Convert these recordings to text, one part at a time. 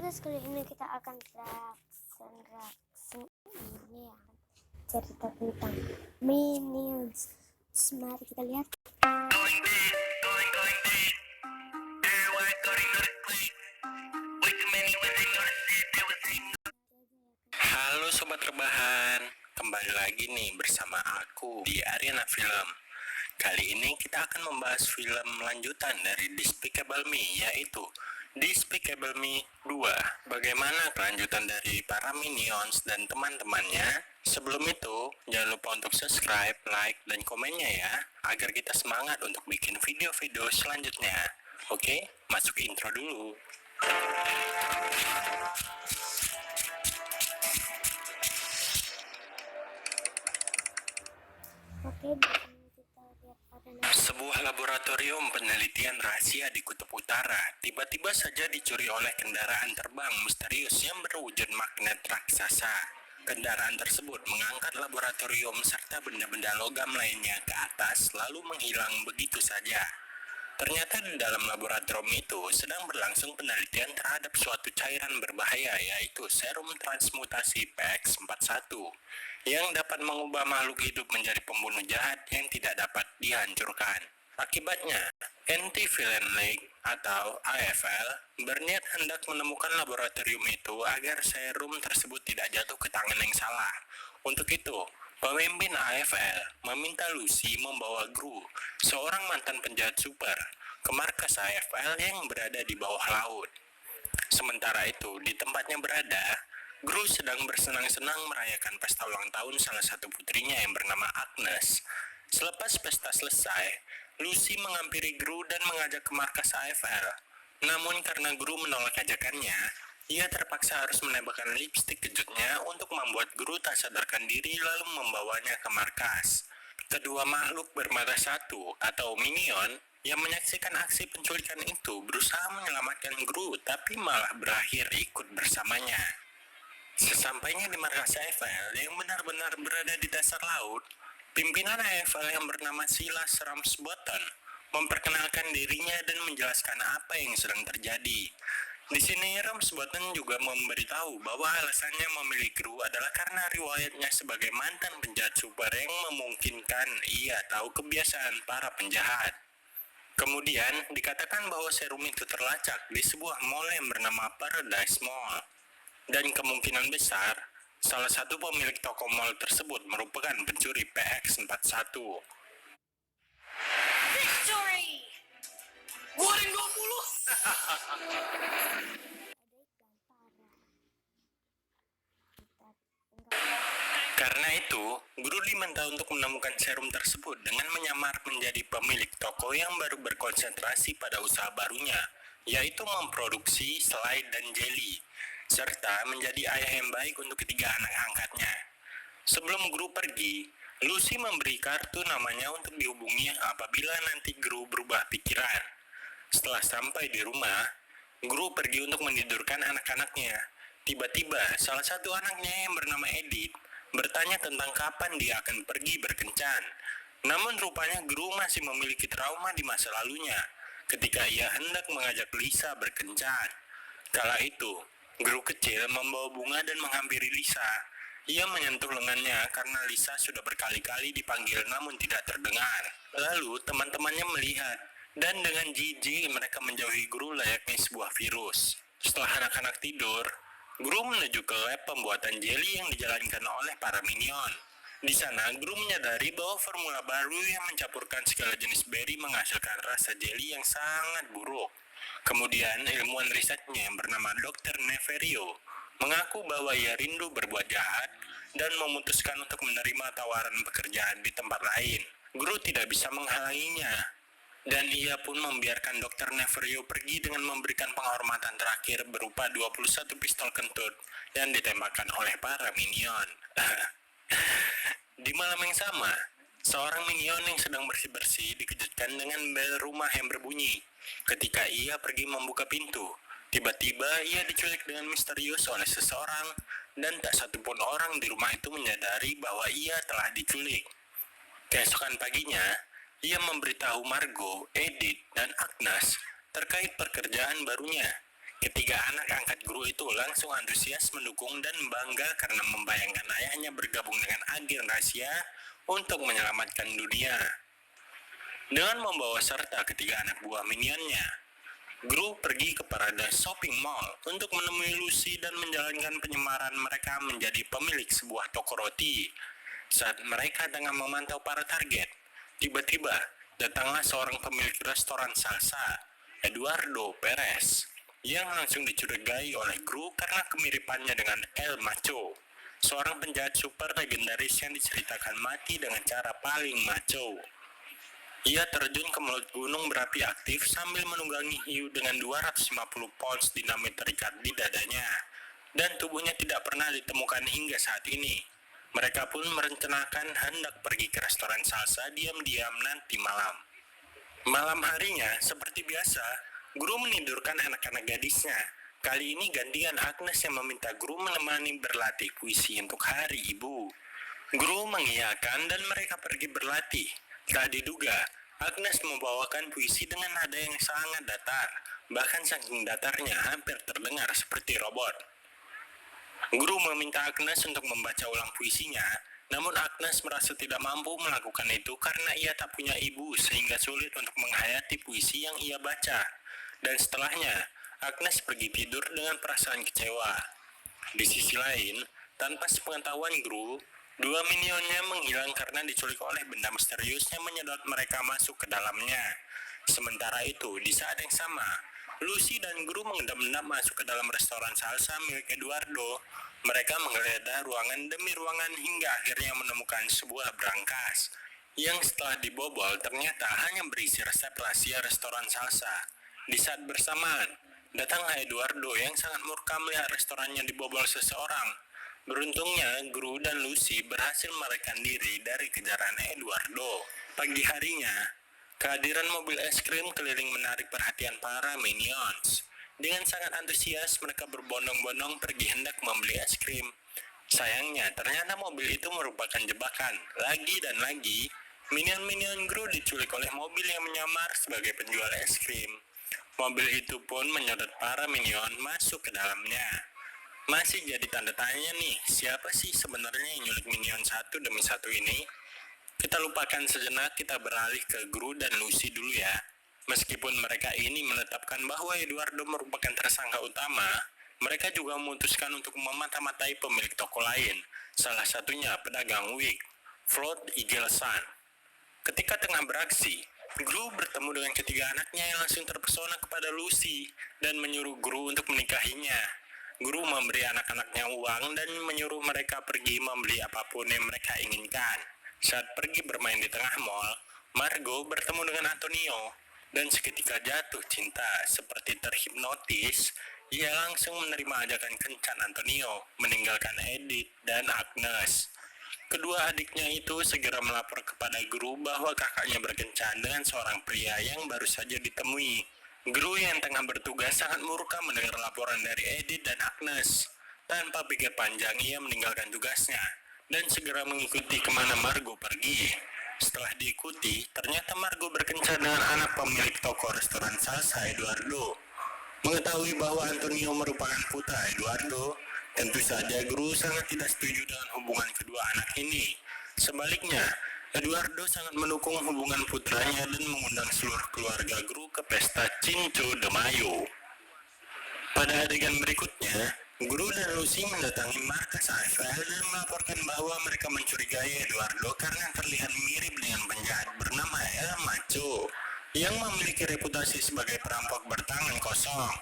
guys, kali ini kita akan reaction ini ya, cerita tentang Minions. Mari kita lihat. Halo sobat rebahan, kembali lagi nih bersama aku di Arena Film. Kali ini kita akan membahas film lanjutan dari Despicable Me, yaitu Despicable Me 2. Bagaimana kelanjutan dari para Minions dan teman-temannya? Sebelum itu, jangan lupa untuk subscribe, like, dan komennya ya, agar kita semangat untuk bikin video-video selanjutnya. Oke, masuk ke intro dulu. Oke, di sini kita lihat ada Sebuah laboratorium penelitian rahasia di Kutub Utara tiba-tiba saja dicuri oleh kendaraan terbang misterius yang berwujud magnet raksasa. Kendaraan tersebut mengangkat laboratorium serta benda-benda logam lainnya ke atas lalu menghilang begitu saja. Ternyata di dalam laboratorium itu sedang berlangsung penelitian terhadap suatu cairan berbahaya, yaitu serum transmutasi PX41 yang dapat mengubah makhluk hidup menjadi pembunuh jahat yang tidak dapat dihancurkan. Akibatnya, Anti-Villain League atau AFL berniat hendak menemukan laboratorium itu agar serum tersebut tidak jatuh ke tangan yang salah. Untuk itu, pemimpin AFL meminta Lucy membawa Gru, seorang mantan penjahat super, ke markas AFL yang berada di bawah laut. Sementara itu, di tempatnya berada, Gru sedang bersenang-senang merayakan pesta ulang tahun salah satu putrinya yang bernama Agnes. Selepas pesta selesai, Lucy menghampiri Gru dan mengajak ke markas AFL. Namun karena Gru menolak ajakannya, ia terpaksa harus menembakkan lipstik kejutnya untuk membuat Gru tak sadarkan diri lalu membawanya ke markas. Kedua makhluk bermata satu atau Minion yang menyaksikan aksi penculikan itu berusaha menyelamatkan Gru tapi malah berakhir ikut bersamanya. Sesampainya di markas AFL yang benar-benar berada di dasar laut, pimpinan AFL yang bernama Silas Ramsbottom memperkenalkan dirinya dan menjelaskan apa yang sedang terjadi. Di sini Ramsbottom juga memberitahu bahwa alasannya memilih Gru adalah karena riwayatnya sebagai mantan penjahat super yang memungkinkan ia tahu kebiasaan para penjahat. Kemudian dikatakan bahwa serum itu terlacak di sebuah mall yang bernama Paradise Mall. Dan kemungkinan besar, salah satu pemilik toko mall tersebut merupakan pencuri PX41. Victory! Goreng 20! Karena itu, Gru diminta untuk menemukan serum tersebut dengan menyamar menjadi pemilik toko yang baru berkonsentrasi pada usaha barunya, yaitu memproduksi selai dan jelly, serta menjadi ayah yang baik untuk ketiga anak angkatnya. Sebelum Gru pergi, Lucy memberi kartu namanya untuk dihubungi apabila nanti Gru berubah pikiran. Setelah sampai di rumah, Gru pergi untuk menidurkan anak-anaknya. Tiba-tiba, salah satu anaknya yang bernama Edith bertanya tentang kapan dia akan pergi berkencan. Namun rupanya Gru masih memiliki trauma di masa lalunya ketika ia hendak mengajak Lisa berkencan. Kala itu, Gru kecil membawa bunga dan menghampiri Lisa. Ia menyentuh lengannya karena Lisa sudah berkali-kali dipanggil namun tidak terdengar. Lalu teman-temannya melihat, dan dengan jijik mereka menjauhi Gru layaknya sebuah virus. Setelah anak-anak tidur, Gru menuju ke lab pembuatan jelly yang dijalankan oleh para Minion. Di sana, Gru menyadari bahwa formula baru yang mencampurkan segala jenis berry menghasilkan rasa jelly yang sangat buruk. Kemudian, ilmuwan risetnya yang bernama Dr. Neverio mengaku bahwa ia rindu berbuat jahat dan memutuskan untuk menerima tawaran pekerjaan di tempat lain. Gru tidak bisa menghalanginya, dan ia pun membiarkan Dr. Neverio pergi dengan memberikan penghormatan terakhir berupa 21 pistol kentut yang ditembakkan oleh para Minion. Di malam yang sama, seorang Minion yang sedang bersih-bersih dikejutkan dengan bel rumah yang berbunyi. Ketika ia pergi membuka pintu, tiba-tiba ia diculik dengan misterius oleh seseorang dan tak satupun orang di rumah itu menyadari bahwa ia telah diculik. Keesokan paginya, ia memberitahu Margo, Edith, dan Agnes terkait pekerjaan barunya. Ketiga anak angkat Gru itu langsung antusias mendukung dan bangga karena membayangkan ayahnya bergabung dengan agen rahasia untuk menyelamatkan dunia. Dengan membawa serta ketiga anak buah minionnya, Gru pergi ke Paradise Shopping Mall untuk menemui Lucy dan menjalankan penyamaran mereka menjadi pemilik sebuah toko roti. Saat mereka tengah memantau para target, tiba-tiba datanglah seorang pemilik restoran salsa, Eduardo Perez, yang langsung dicurigai oleh Gru karena kemiripannya dengan El Macho, seorang penjahat super legendaris yang diceritakan mati dengan cara paling macho. Ia terjun ke mulut gunung berapi aktif sambil menunggangi hiu dengan 250 pounds dinamit terikat di dadanya, dan tubuhnya tidak pernah ditemukan hingga saat ini. Mereka pun merencanakan hendak pergi ke restoran salsa diam-diam nanti malam. Malam harinya, seperti biasa, Gru menidurkan anak-anak gadisnya. Kali ini gantian Agnes yang meminta Gru menemani berlatih puisi untuk hari ibu. Gru mengiyakan dan mereka pergi berlatih. Tak diduga, Agnes membawakan puisi dengan nada yang sangat datar, bahkan saking datarnya hampir terdengar seperti robot. Gru meminta Agnes untuk membaca ulang puisinya, namun Agnes merasa tidak mampu melakukan itu karena ia tak punya ibu sehingga sulit untuk menghayati puisi yang ia baca. Dan setelahnya, Agnes pergi tidur dengan perasaan kecewa. Di sisi lain, tanpa sepengetahuan Gru, dua minionnya menghilang karena diculik oleh benda misterius yang menyedot mereka masuk ke dalamnya. Sementara itu, di saat yang sama, Lucy dan Gru mengendap-endap masuk ke dalam restoran salsa milik Eduardo. Mereka menggeledah ruangan demi ruangan hingga akhirnya menemukan sebuah brankas yang setelah dibobol ternyata hanya berisi resep rahasia restoran salsa. Di saat bersamaan, datanglah Eduardo yang sangat murka melihat restorannya dibobol seseorang. Beruntungnya, Gru dan Lucy berhasil melarikan diri dari kejaran Eduardo. Pagi harinya, kehadiran mobil es krim keliling menarik perhatian para minions. Dengan sangat antusias, mereka berbondong-bondong pergi hendak membeli es krim. Sayangnya, ternyata mobil itu merupakan jebakan. Lagi dan lagi, minion-minion Gru diculik oleh mobil yang menyamar sebagai penjual es krim. Mobil itu pun menyodot para minion masuk ke dalamnya. Masih jadi tanda tanya nih, siapa sih sebenarnya yang nyulik minion satu demi satu ini? Kita lupakan sejenak, kita beralih ke Gru dan Lucy dulu ya. Meskipun mereka ini menetapkan bahwa Eduardo merupakan tersangka utama, mereka juga memutuskan untuk memata-matai pemilik toko lain, salah satunya pedagang wig, Floyd Igelsan. Ketika tengah beraksi, Gru bertemu dengan ketiga anaknya yang langsung terpesona kepada Lucy dan menyuruh Gru untuk menikahinya. Gru memberi anak-anaknya uang dan menyuruh mereka pergi membeli apapun yang mereka inginkan. Saat pergi bermain di tengah mall, Margot bertemu dengan Antonio dan seketika jatuh cinta. Seperti terhipnotis, ia langsung menerima ajakan kencan Antonio, meninggalkan Edith dan Agnes. Kedua adiknya itu segera melapor kepada Gru bahwa kakaknya berkencan dengan seorang pria yang baru saja ditemui. Gru yang tengah bertugas sangat murka mendengar laporan dari Edith dan Agnes. Tanpa pikir panjang, ia meninggalkan tugasnya dan segera mengikuti kemana Margot pergi. Setelah diikuti, ternyata Margot berkencan dengan anak pemilik toko restoran salsa Eduardo. Mengetahui bahwa Antonio merupakan putra Eduardo, tentu saja Gru sangat tidak setuju dengan hubungan kedua anak ini. Sebaliknya, Eduardo sangat mendukung hubungan putranya dan mengundang seluruh keluarga Gru ke pesta Cinco de Mayo. Pada adegan berikutnya, Gru dan Lucy mendatangi markas AFL dan melaporkan bahwa mereka mencurigai Eduardo karena terlihat mirip dengan penjahat bernama El Macho yang memiliki reputasi sebagai perampok bertangan kosong.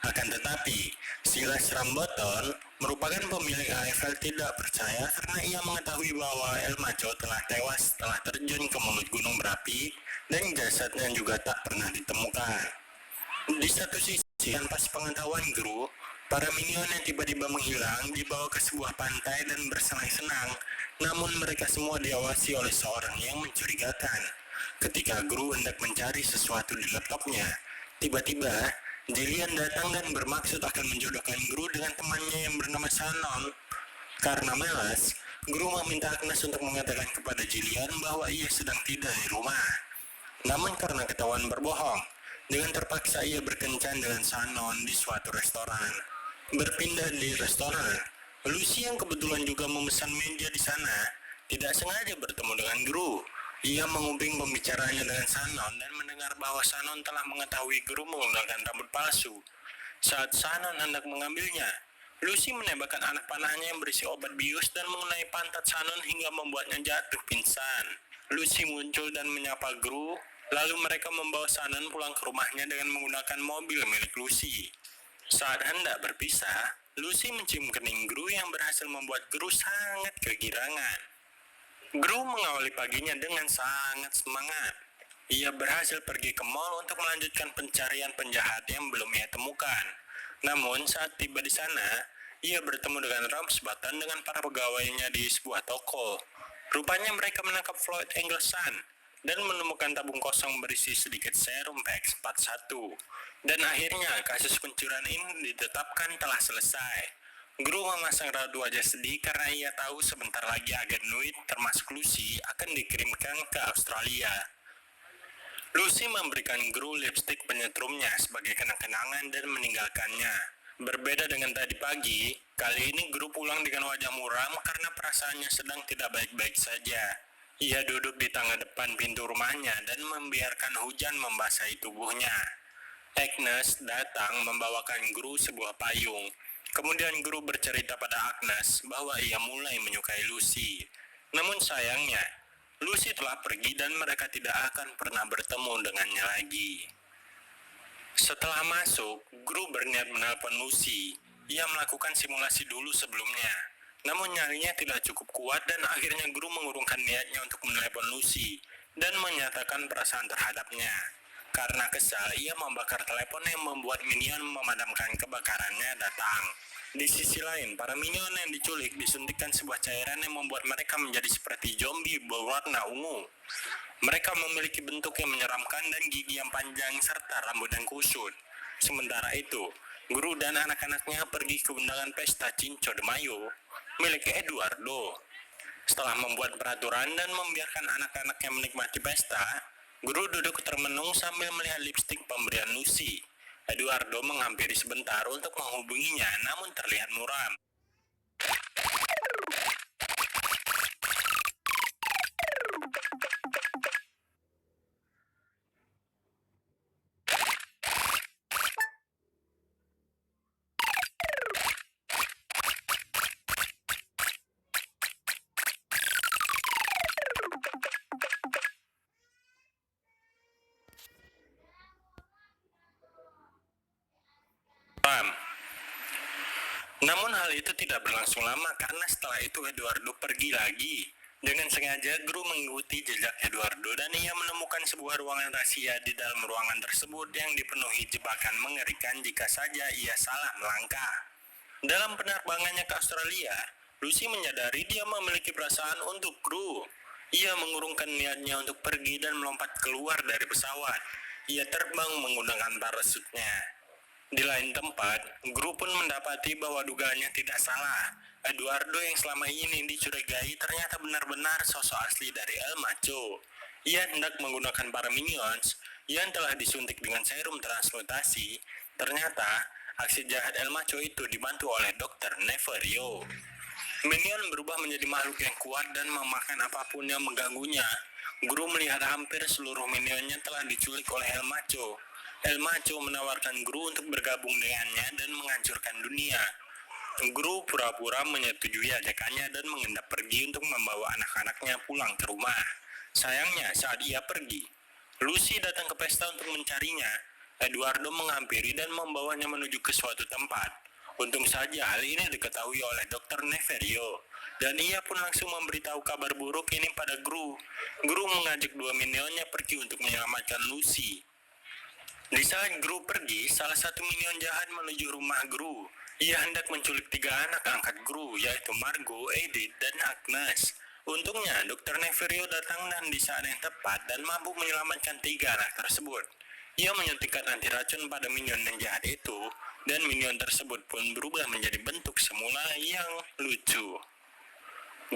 Akan tetapi, Silas Rambutan merupakan pemilik AFL tidak percaya karena ia mengetahui bahwa El Macho telah tewas setelah terjun ke mulut gunung berapi dan jasadnya juga tak pernah ditemukan. Di satu sisi, tanpa sepengetahuan Gru, para minion yang tiba-tiba menghilang dibawa ke sebuah pantai dan bersenang-senang, namun mereka semua diawasi oleh seorang yang mencurigakan. Ketika Gru hendak mencari sesuatu di laptopnya, tiba-tiba Jillian datang dan bermaksud akan menjodohkan Gru dengan temannya yang bernama Shannon. Karena malas, Gru meminta Agnes untuk mengatakan kepada Jillian bahwa ia sedang tidak di rumah. Namun karena ketahuan berbohong, dengan terpaksa ia berkencan dengan Shannon di suatu restoran. Berpindah di restoran, Lucy yang kebetulan juga memesan meja di sana, tidak sengaja bertemu dengan Gru. Ia menguping pembicaranya dengan Shannon dan mendengar bahwa Shannon telah mengetahui Gru menggunakan rambut palsu. Saat Shannon hendak mengambilnya, Lucy menembakkan anak panahnya yang berisi obat bius dan mengenai pantat Shannon hingga membuatnya jatuh pingsan. Lucy muncul dan menyapa Gru, lalu mereka membawa Shannon pulang ke rumahnya dengan menggunakan mobil milik Lucy. Saat hendak berpisah, Lucy mencium kening Gru yang berhasil membuat Gru sangat kegirangan. Gru mengawali paginya dengan sangat semangat. Ia berhasil pergi ke mall untuk melanjutkan pencarian penjahat yang belum ia temukan. Namun saat tiba di sana, ia bertemu dengan Ramsbottom dengan para pegawainya di sebuah toko. Rupanya mereka menangkap Floyd Engleson dan menemukan tabung kosong berisi sedikit serum PX41. Dan akhirnya kasus pencurian ini ditetapkan telah selesai. Gru memasang raut wajah sedih karena ia tahu sebentar lagi agen Nuit termasuk Lucy akan dikirimkan ke Australia. Lucy memberikan Gru lipstik penyetrumnya sebagai kenang-kenangan dan meninggalkannya. Berbeda dengan tadi pagi, kali ini Gru pulang dengan wajah muram karena perasaannya sedang tidak baik-baik saja. Ia duduk di tangga depan pintu rumahnya dan membiarkan hujan membasahi tubuhnya. Agnes datang membawakan Gru sebuah payung. Kemudian Gru bercerita pada Agnes bahwa ia mulai menyukai Lucy. Namun sayangnya, Lucy telah pergi dan mereka tidak akan pernah bertemu dengannya lagi. Setelah masuk, Gru berniat menelpon Lucy. Ia melakukan simulasi dulu sebelumnya. Namun nyalinya tidak cukup kuat dan akhirnya Gru mengurungkan niatnya untuk menelepon Lucy dan menyatakan perasaan terhadapnya. Karena kesal, ia membakar telepon yang membuat minion memadamkan kebakarannya datang. Di sisi lain, para minion yang diculik disuntikkan sebuah cairan yang membuat mereka menjadi seperti zombie berwarna ungu. Mereka memiliki bentuk yang menyeramkan dan gigi yang panjang serta rambut yang kusut. Sementara itu, Gru dan anak-anaknya pergi ke undangan pesta Cinco de Mayo milik Eduardo. Setelah membuat peraturan dan membiarkan anak-anaknya menikmati pesta, Gru duduk termenung sambil melihat lipstik pemberian Lucy. Eduardo menghampiri sebentar untuk menghubunginya, namun terlihat muram. Namun hal itu tidak berlangsung lama karena setelah itu Eduardo pergi lagi. Dengan sengaja Gru mengikuti jejak Eduardo dan ia menemukan sebuah ruangan rahasia di dalam ruangan tersebut yang dipenuhi jebakan mengerikan jika saja ia salah melangkah. Dalam penerbangannya ke Australia, Lucy menyadari dia memiliki perasaan untuk Gru. Ia mengurungkan niatnya untuk pergi dan melompat keluar dari pesawat. Ia terbang menggunakan parasutnya. Di lain tempat, Gru pun mendapati bahwa dugaannya tidak salah. Eduardo yang selama ini dicurigai ternyata benar-benar sosok asli dari El Macho. Ia hendak menggunakan para minions yang telah disuntik dengan serum transmutasi. Ternyata, aksi jahat El Macho itu dibantu oleh Dr. Neverio. Minion berubah menjadi makhluk yang kuat dan memakan apapun yang mengganggunya. Gru melihat hampir seluruh minionnya telah diculik oleh El Macho. El Macho menawarkan Gru untuk bergabung dengannya dan menghancurkan dunia. Gru pura-pura menyetujui ajakannya dan mengendap pergi untuk membawa anak-anaknya pulang ke rumah. Sayangnya saat ia pergi, Lucy datang ke pesta untuk mencarinya. Eduardo menghampiri dan membawanya menuju ke suatu tempat. Untung saja hal ini diketahui oleh Dr. Neverio, dan ia pun langsung memberitahu kabar buruk ini pada Gru. Gru mengajak dua minionnya pergi untuk menyelamatkan Lucy. Di saat Gru pergi, salah satu minion jahat menuju rumah Gru. Ia hendak menculik 3 anak angkat Gru, yaitu Margo, Edith, dan Agnes. Untungnya, Dr. Neverio datang dan di saat yang tepat dan mampu menyelamatkan 3 anak tersebut. Ia menyuntikkan anti racun pada minion yang jahat itu, dan minion tersebut pun berubah menjadi bentuk semula yang lucu.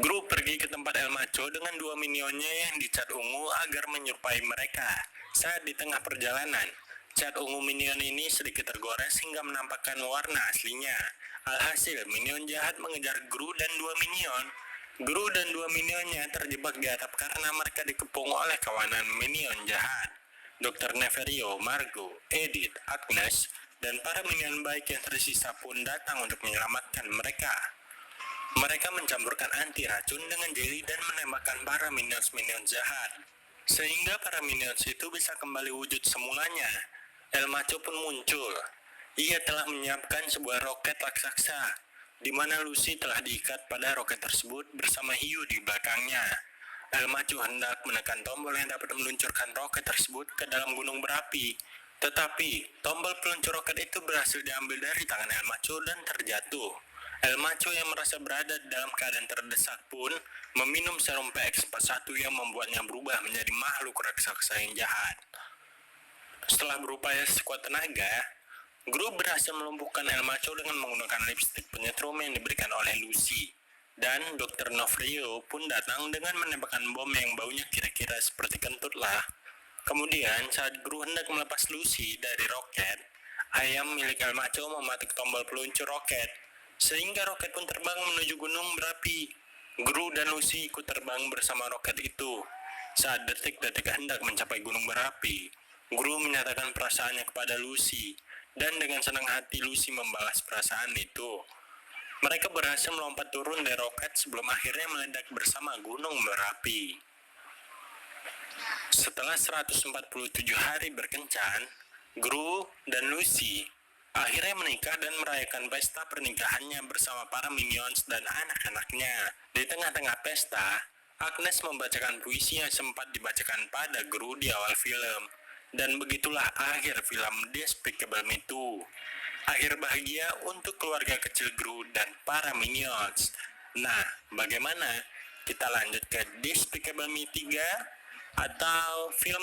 Gru pergi ke tempat El Macho dengan 2 minionnya yang dicat ungu agar menyerupai mereka. Saat di tengah perjalanan, cat ungu minion ini sedikit tergores hingga menampakkan warna aslinya. Alhasil, minion jahat mengejar Gru dan dua minion. Gru dan dua minionnya terjebak di atap karena mereka dikepung oleh kawanan minion jahat. Dr. Neverio, Margo, Edith, Agnes, dan para minion baik yang tersisa pun datang untuk menyelamatkan mereka. Mereka mencampurkan anti racun dengan jelly dan menembakkan para minions jahat, sehingga para minions itu bisa kembali wujud semulanya. El Macho pun muncul. Ia telah menyiapkan sebuah roket raksasa, di mana Lucy telah diikat pada roket tersebut bersama hiu di belakangnya. El Macho hendak menekan tombol yang dapat meluncurkan roket tersebut ke dalam gunung berapi. Tetapi, tombol peluncur roket itu berhasil diambil dari tangan El Macho dan terjatuh. El Macho yang merasa berada dalam keadaan terdesak pun meminum serum PX41 yang membuatnya berubah menjadi makhluk raksasa yang jahat. Setelah berupaya sekuat tenaga, Gru berhasil melumpuhkan El Macho dengan menggunakan lipstik penyetrum yang diberikan oleh Lucy. Dan Dr. Neverio pun datang dengan menembakkan bom yang baunya kira-kira seperti kentut lah. Kemudian saat Gru hendak melepas Lucy dari roket, ayam milik El Macho mematik tombol peluncur roket, sehingga roket pun terbang menuju gunung berapi. Gru dan Lucy ikut terbang bersama roket itu. Saat detik-detik hendak mencapai gunung berapi, Gru menyatakan perasaannya kepada Lucy, dan dengan senang hati Lucy membalas perasaan itu. Mereka berhasil melompat turun dari roket sebelum akhirnya meledak bersama gunung berapi. Setelah 147 hari berkencan, Gru dan Lucy akhirnya menikah dan merayakan pesta pernikahannya bersama para minions dan anak-anaknya. Di tengah-tengah pesta, Agnes membacakan puisi yang sempat dibacakan pada Gru di awal film. Dan begitulah akhir film Despicable Me 2. Akhir bahagia untuk keluarga kecil Gru dan para minions. Nah, bagaimana? Kita lanjut ke Despicable Me 3 atau film